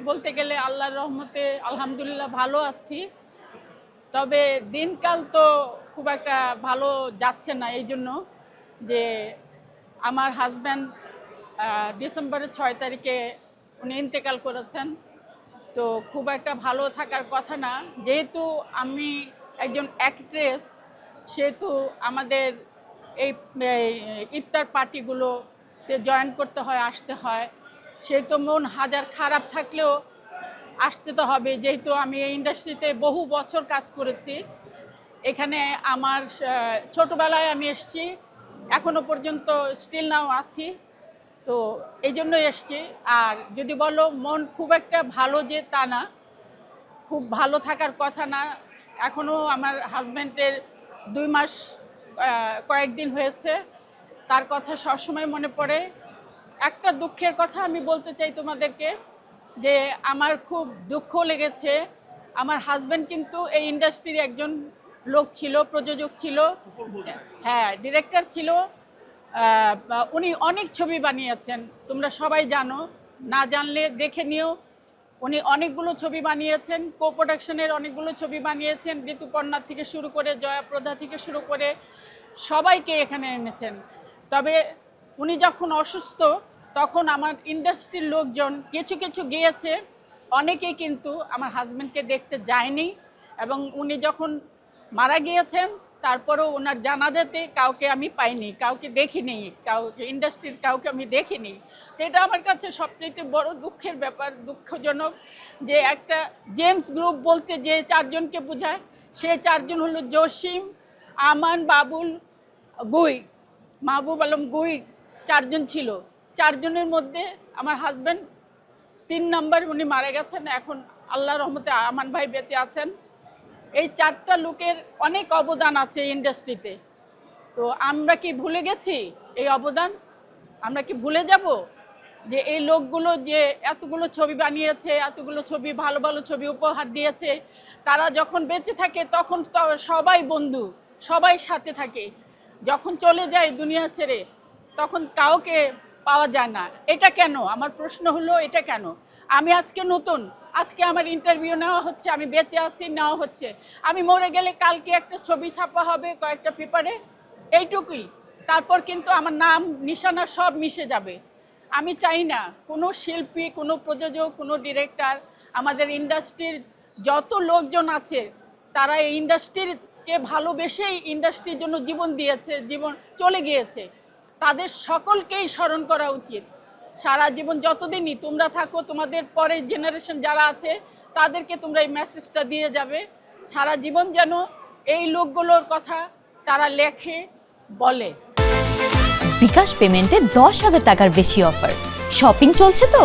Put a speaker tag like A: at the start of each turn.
A: বলতে গেলে আল্লাহর রহমতে আলহামদুলিল্লাহ ভালো আছি। তবে দিনকাল তো খুব একটা ভালো যাচ্ছে না, এই জন্য যে আমার হাজব্যান্ড ডিসেম্বরের 6 তারিখে উনি ইন্তেকাল করেছেন। তো খুব একটা ভালো থাকার কথা না, যেহেতু আমি একজন অ্যাক্ট্রেস, সেহেতু আমাদের এই ইফতার পার্টিগুলোতে জয়েন করতে হয়, আসতে হয়। সেহেতু মন হাজার খারাপ থাকলেও আসতে তো হবে, যেহেতু আমি এই ইন্ডাস্ট্রিতে বহু বছর কাজ করেছি। এখানে আমার ছোটোবেলায় আমি এসেছি, এখনও পর্যন্ত স্টিল নাও আছি, তো এই জন্য এসছি। আর যদি বলো মন খুব একটা ভালো, যে তা না, খুব ভালো থাকার কথা না। এখনও আমার হাজব্যান্ডের 2 মাস কয়েকদিন হয়েছে, তার কথা সবসময় মনে পড়ে। একটা দুঃখের কথা আমি বলতে চাই তোমাদেরকে, যে আমার খুব দুঃখ লেগেছে। আমার হাজব্যান্ড কিন্তু এই ইন্ডাস্ট্রির একজন লোক ছিল, প্রযোজক ছিল, হ্যাঁ ডিরেক্টর ছিল। উনি অনেক ছবি বানিয়েছেন, তোমরা সবাই জানো, না জানলে দেখে নিও। উনি অনেকগুলো ছবি বানিয়েছেন, কো প্রোডাকশনের অনেকগুলো ছবি বানিয়েছেন, ঋতুপর্ণা থেকে শুরু করে জয়াপ্রদা থেকে শুরু করে সবাইকে এখানে এনেছেন। তবে উনি যখন অসুস্থ, তখন আমার ইন্ডাস্ট্রির লোকজন কিছু কিছু গিয়েছে, অনেকেই কিন্তু আমার হাজব্যান্ডকে দেখতে যায়নি। এবং উনি যখন মারা গিয়েছেন, তারপরেও ওনার জানাজাতে কাউকে আমি পাইনি, কাউকে দেখিনি, কাউকে ইন্ডাস্ট্রির কাউকে আমি দেখিনি। এটা আমার কাছে সবচেয়ে বড় দুঃখের ব্যাপার, দুঃখজনক। যে একটা জেমস গ্রুপ বলতে যে 4 জনকে বোঝায়, সে 4 জন হলো জসিম, আমান, বাবুল, গুই, মাহবুব আলম গুই, 4 জন ছিল। 4 জনের মধ্যে আমার হাজব্যান্ড 3 নাম্বার, উনি মারা গেছেন। এখন আল্লাহর রহমতে আমান ভাই বেঁচে আছেন। এই 4টা লোকের অনেক অবদান আছে ইন্ডাস্ট্রিতে। তো আমরা কি ভুলে গেছি এই অবদান? আমরা কি ভুলে যাব যে এই লোকগুলো যে এতগুলো ছবি বানিয়েছে, এতগুলো ছবি, ভালো ভালো ছবি উপহার দিয়েছে, তারা যখন বেঁচে থাকে তখন তো সবাই বন্ধু, সবাই সাথে থাকে। যখন চলে যায় দুনিয়া ছেড়ে, তখন কাউকে পাওয়া যায় না। এটা কেন? আমার প্রশ্ন হলো, এটা কেন? আমি আজকে নতুন, আজকে আমার ইন্টারভিউ নেওয়া হচ্ছে, আমি বেঁচে আছি, নেওয়া হচ্ছে। আমি মরে গেলে কালকে একটা ছবি ছাপা হবে কয়েকটা পেপারে, এইটুকুই। তারপর কিন্তু আমার নাম নিশানা সব মিশে যাবে। আমি চাই না কোনো শিল্পী, কোনো প্রযোজক, কোনো ডিরেক্টর, আমাদের ইন্ডাস্ট্রির যত লোকজন আছে, তারা এই ইন্ডাস্ট্রিকে ভালোবেসেই ইন্ডাস্ট্রির জন্য জীবন দিয়েছে, জীবন চলে গিয়েছে। তাদের সকলকেই স্মরণ করা উচিত। সারা জীবন যতদিনই তোমরা থাকো, তোমাদের পরের জেনারেশন যারা আছে, তাদেরকে তোমরা এই মেসেজটা দিয়ে যাবে, সারা জীবন যেন এই লোকগুলোর কথা তারা লেখে, বলে।
B: বিকাশ পেমেন্টে 10,000 টাকার বেশি অফার, শপিং চলছে তো।